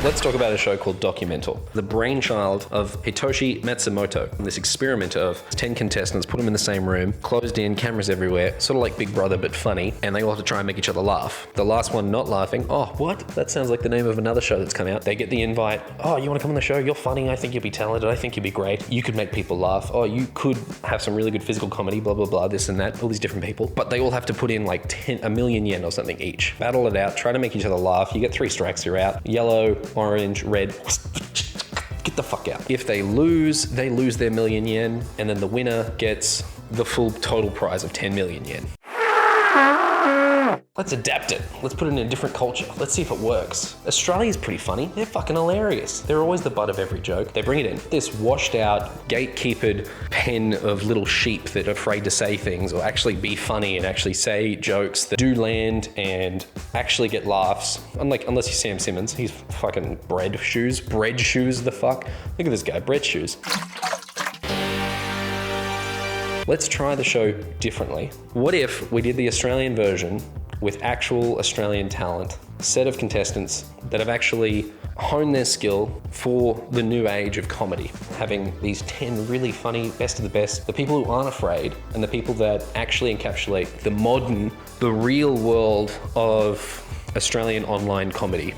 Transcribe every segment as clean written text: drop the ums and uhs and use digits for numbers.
Let's talk about a show called Documental, the brainchild of Hitoshi Matsumoto. This experiment of 10 contestants, put them in the same room, closed in, cameras everywhere, sort of like Big Brother but funny, and they all have to try and make each other laugh. The last one not laughing, oh, what? That sounds like the name of another show that's come out. They get the invite, oh, you want to come on the show? You're funny, I think you'll be talented, I think you'll be great. You could make people laugh, oh, you could have some really good physical comedy, blah, blah, blah, this and that, all these different people. But they all have to put in like a million yen or something each. Battle it out, try to make each other laugh. You get 3 strikes, you're out. Yellow, orange, red. Get the fuck out. If they lose their million yen, and then the winner gets the full total prize of 10 million yen. Let's adapt it. Let's put it in a different culture. Let's see if it works. Australia's pretty funny. They're fucking hilarious. They're always the butt of every joke. They bring it in. This washed out, gatekeepered pen of little sheep that are afraid to say things or actually be funny and actually say jokes that do land and actually get laughs. Unless you're Sam Simmons, he's fucking bread shoes the fuck. Look at this guy, bread shoes. Let's try the show differently. What if we did the Australian version with actual Australian talent, set of contestants that have actually honed their skill for the new age of comedy, having these 10 really funny, best of the best, the people who aren't afraid, and the people that actually encapsulate the real world of Australian online comedy.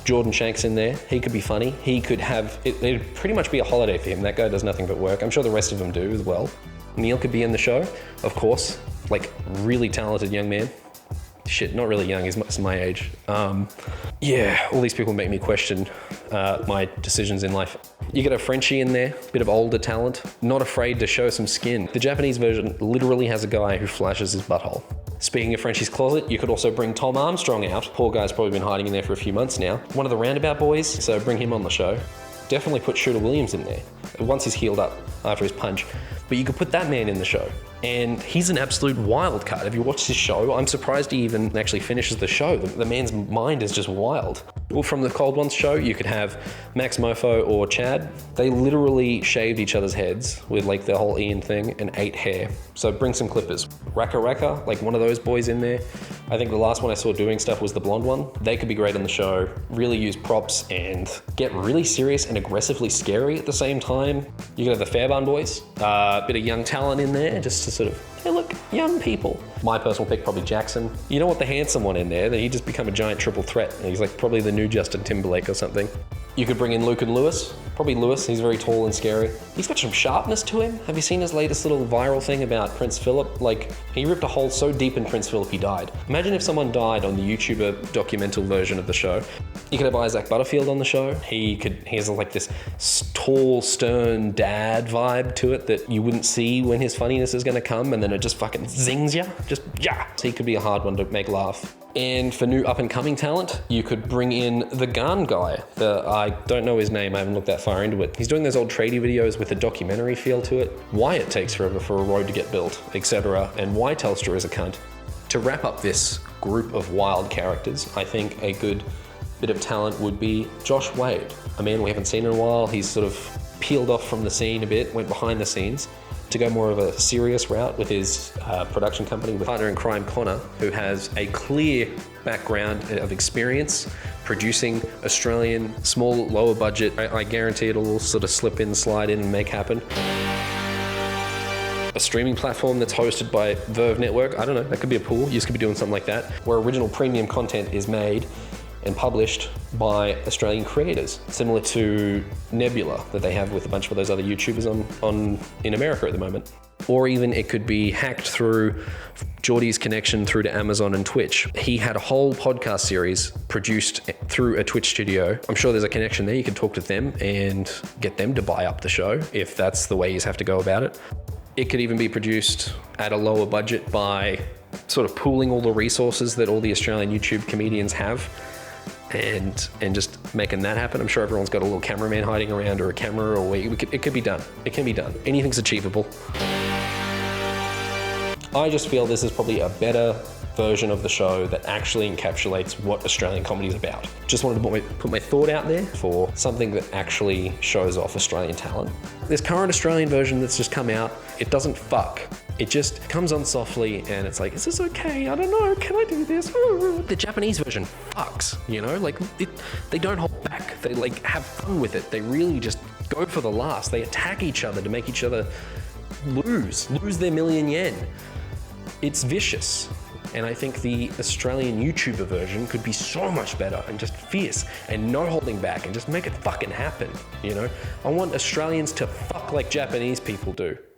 Jordan Shanks in there, he could be funny. He could have, it'd pretty much be a holiday for him. That guy does nothing but work. I'm sure the rest of them do as well. Neil could be in the show, of course, like really talented young man. Shit, not really young, he's my age. Yeah, all these people make me question my decisions in life. You get a Frenchie in there, bit of older talent, not afraid to show some skin. The Japanese version literally has a guy who flashes his butthole. Speaking of Frenchie's closet, you could also bring Tom Armstrong out. Poor guy's probably been hiding in there for a few months now. One of the Roundabout boys, so bring him on the show. Definitely put Shooter Williams in there, once he's healed up after his punch. But you could put that man in the show. And he's an absolute wild card. Have you watched his show? I'm surprised he even actually finishes the show. The man's mind is just wild. Well, from the Cold Ones show, you could have Max Mofo or Chad. They literally shaved each other's heads with like the whole Ian thing and ate hair. So bring some clippers. Raka Raka, like one of those boys in there. I think the last one I saw doing stuff was the blonde one. They could be great on the show, really use props and get really serious and aggressively scary at the same time. You could have the Fairbairn boys, a bit of young talent in there just to sort of, hey look, young people. My personal pick, probably Jackson. You don't want the handsome one in there, then he just become a giant triple threat. He's like probably the new Justin Timberlake or something. You could bring in Luke and Lewis. Probably Lewis, he's very tall and scary. He's got some sharpness to him. Have you seen his latest little viral thing about Prince Philip? Like, he ripped a hole so deep in Prince Philip he died. Imagine if someone died on the YouTuber documental version of the show. You could have Isaac Butterfield on the show. He has like this tall, stern dad vibe to it that you wouldn't see when his funniness is gonna come, and then it just fucking zings ya. Just, yeah. So he could be a hard one to make laugh. And for new up-and-coming talent, you could bring in the Gun guy. I don't know his name, I haven't looked that far into it. He's doing those old tradie videos with a documentary feel to it. Why it takes forever for a road to get built, etc. And why Telstra is a cunt. To wrap up this group of wild characters, I think a good bit of talent would be Josh Wade, a man we haven't seen in a while. He's sort of peeled off from the scene a bit, went behind the scenes to go more of a serious route with his production company with partner in crime Connor, who has a clear background of experience producing Australian small, lower budget. I guarantee it'll sort of slip in, slide in and make happen. A streaming platform that's hosted by Verve Network, I don't know, that could be a pool. You just could be doing something like that, where original premium content is made and published by Australian creators, similar to Nebula that they have with a bunch of those other YouTubers in America at the moment. Or even it could be hacked through Geordie's connection through to Amazon and Twitch. He had a whole podcast series produced through a Twitch studio. I'm sure there's a connection there. You can talk to them and get them to buy up the show if that's the way you have to go about it. It could even be produced at a lower budget by sort of pooling all the resources that all the Australian YouTube comedians have and just making that happen. I'm sure everyone's got a little cameraman hiding around or a camera, or it could be done. It can be done. Anything's achievable. I just feel this is probably a better version of the show that actually encapsulates what Australian comedy is about. Just wanted to put my thought out there for something that actually shows off Australian talent. This current Australian version that's just come out, it doesn't fuck It just comes on softly and it's like, is this okay? I don't know, can I do this? The Japanese version fucks, you know? Like, they don't hold back. They like have fun with it. They really just go for the last. They attack each other to make each other lose their million yen. It's vicious. And I think the Australian YouTuber version could be so much better and just fierce and no holding back and just make it fucking happen, you know? I want Australians to fuck like Japanese people do.